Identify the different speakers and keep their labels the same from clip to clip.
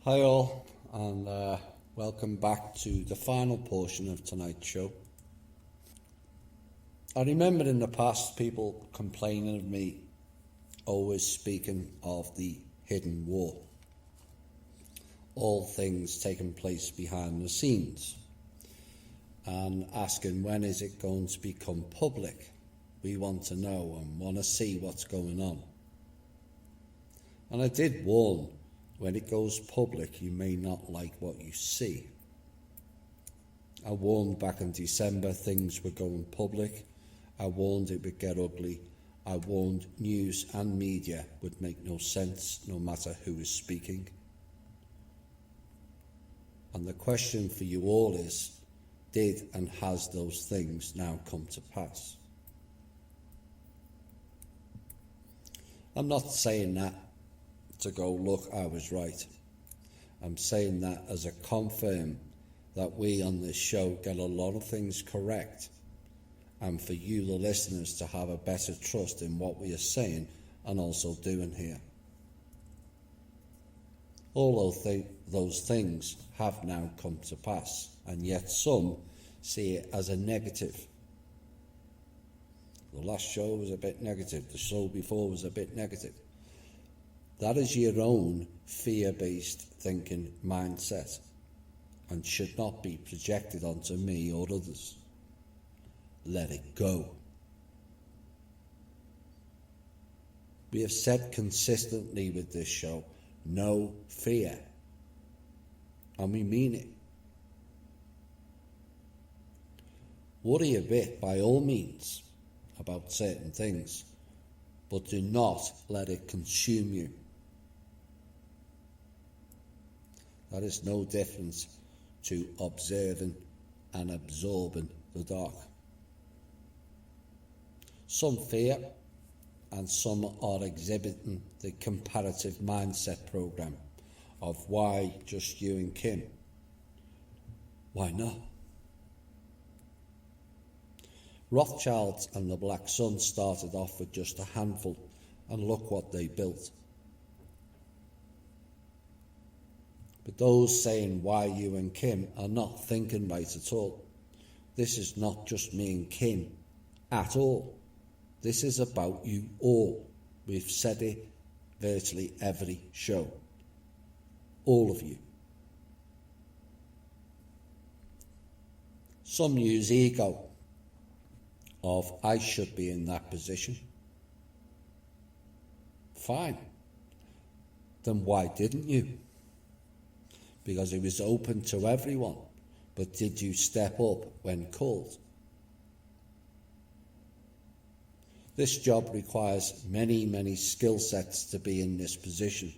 Speaker 1: Hi all, and welcome back to the final portion of tonight's show. I remember in the past people complaining of me always speaking of the hidden war, all things taking place behind the scenes, and asking when is it going to become public. We want to know and want to see what's going on. And I did warn, when it goes public, you may not like what you see. I warned back in December things were going public. I warned it would get ugly. I warned news and media would make no sense no matter who is speaking. And the question for you all is, did and has those things now come to pass? I'm not saying that to go, look, I was right. I'm saying that as a confirm that we on this show get a lot of things correct, and for you, the listeners, to have a better trust in what we are saying and also doing here. All those things have now come to pass, and yet some see it as a negative. The last show was a bit negative. The show before was a bit negative. That is your own fear-based thinking mindset and should not be projected onto me or others. Let it go. We have said consistently with this show, no fear. And we mean it. Worry a bit by all means about certain things, but do not let it consume you. That is no different to observing and absorbing the dark. Some fear and some are exhibiting the comparative mindset program of why just you and Kim? Why not? Rothschilds and the Black Sun started off with just a handful, and look what they built. But those saying why you and Kim are not thinking right at all. This is not just me and Kim at all. This is about you all. We've said it virtually every show. All of you. Some use ego of I should be in that position. Fine. Then why didn't you? Because it was open to everyone. But did you step up when called? This job requires many skill sets to be in this position,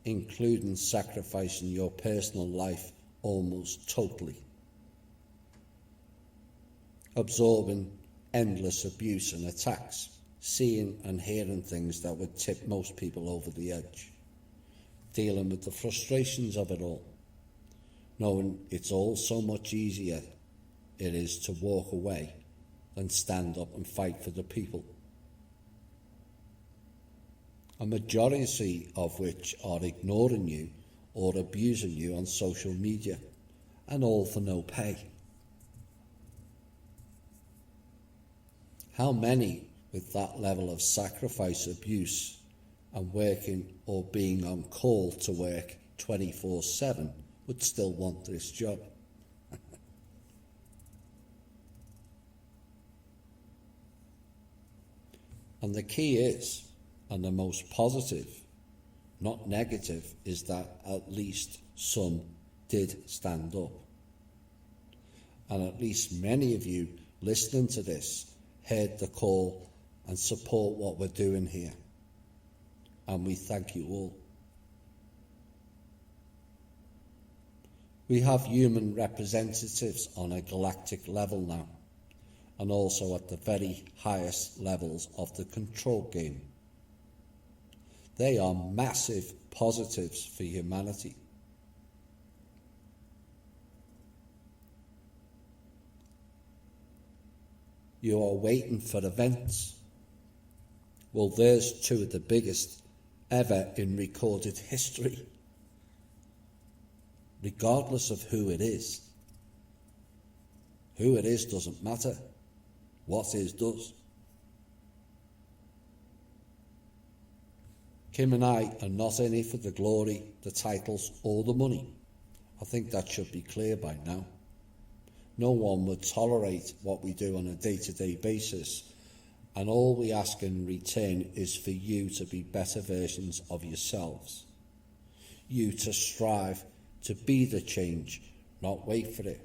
Speaker 1: including sacrificing your personal life almost totally. Absorbing endless abuse and attacks, seeing and hearing things that would tip most people over the edge, dealing with the frustrations of it all, knowing it's all so much easier it is to walk away than stand up and fight for the people. A majority of which are ignoring you or abusing you on social media, and all for no pay. How many with that level of sacrifice, abuse, and working or being on call to work 24/7 would still want this job? And the key is, and the most positive, not negative, is that at least some did stand up. And at least many of you listening to this heard the call and support what we're doing here. And we thank you all. We have human representatives on a galactic level now, and also at the very highest levels of the control game. They are massive positives for humanity. You are waiting for events. Well, there's two of the biggest ever in recorded history. regardless of who it is. Who it is doesn't matter. What is does. Kim and I are not in it for the glory, the titles, or the money. I think that should be clear by now. No one would tolerate what we do on a day-to-day basis, and all we ask in return is for you to be better versions of yourselves. You to strive to be the change, not wait for it.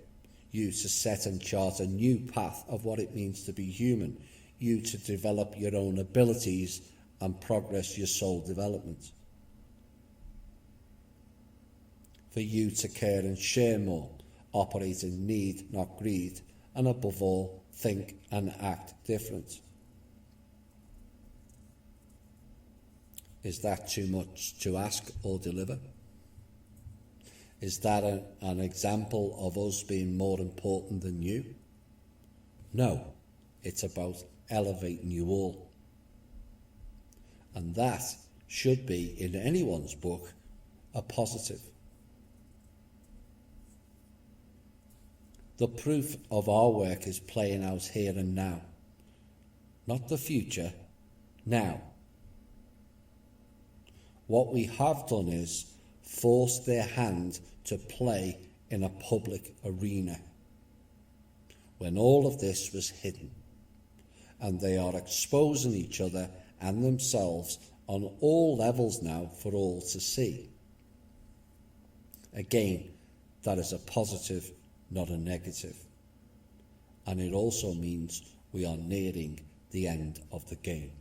Speaker 1: You to set and chart a new path of what it means to be human. You to develop your own abilities and progress your soul development. For you to care and share more, operate in need, not greed, and above all, think and act different. Is that too much to ask or deliver? Is that an example of us being more important than you? No, it's about elevating you all. And that should be, in anyone's book, a positive. The proof of our work is playing out here and now. Not the future, now. What we have done is force their hand to play in a public arena when all of this was hidden, and they are exposing each other and themselves on all levels now for all to see. Again, that is a positive, not a negative, and it also means we are nearing the end of the game.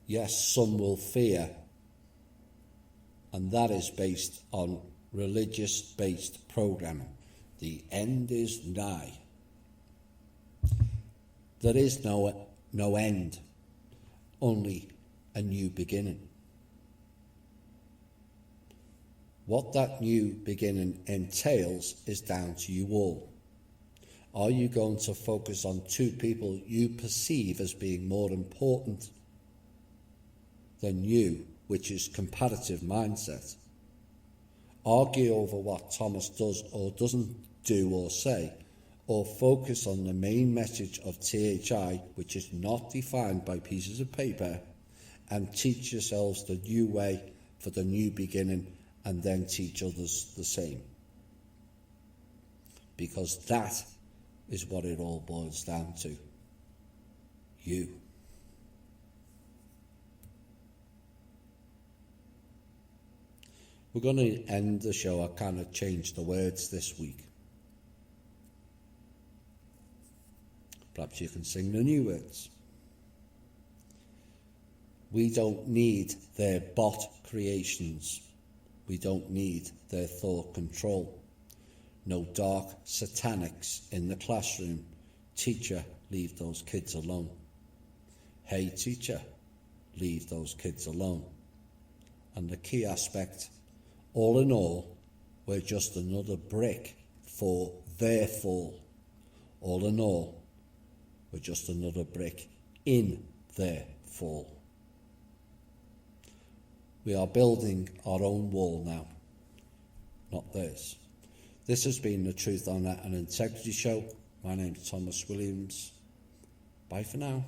Speaker 1: Yes, some will fear, and that is based on religious-based programming. The end is nigh. There is no end, only a new beginning. What that new beginning entails is down to you all. Are you going to focus on two people you perceive as being more important than you, which is comparative mindset? Argue over what Thomas does or doesn't do or say, or focus on the main message of THI, which is not defined by pieces of paper, and teach yourselves the new way for the new beginning, and then teach others the same. Because that is what it all boils down to. You. We're going to end the show. I kind of changed the words this week. Perhaps you can sing the new words. We don't need their bot creations. We don't need their thought control. No dark satanics in the classroom. Teacher, leave those kids alone. Hey teacher, leave those kids alone. And the key aspect, all in all, we're just another brick for their fall. All in all, we're just another brick in their fall. We are building our own wall now, not theirs. This has been the Truth, Honour and Integrity Show. My name's Thomas Williams. Bye for now.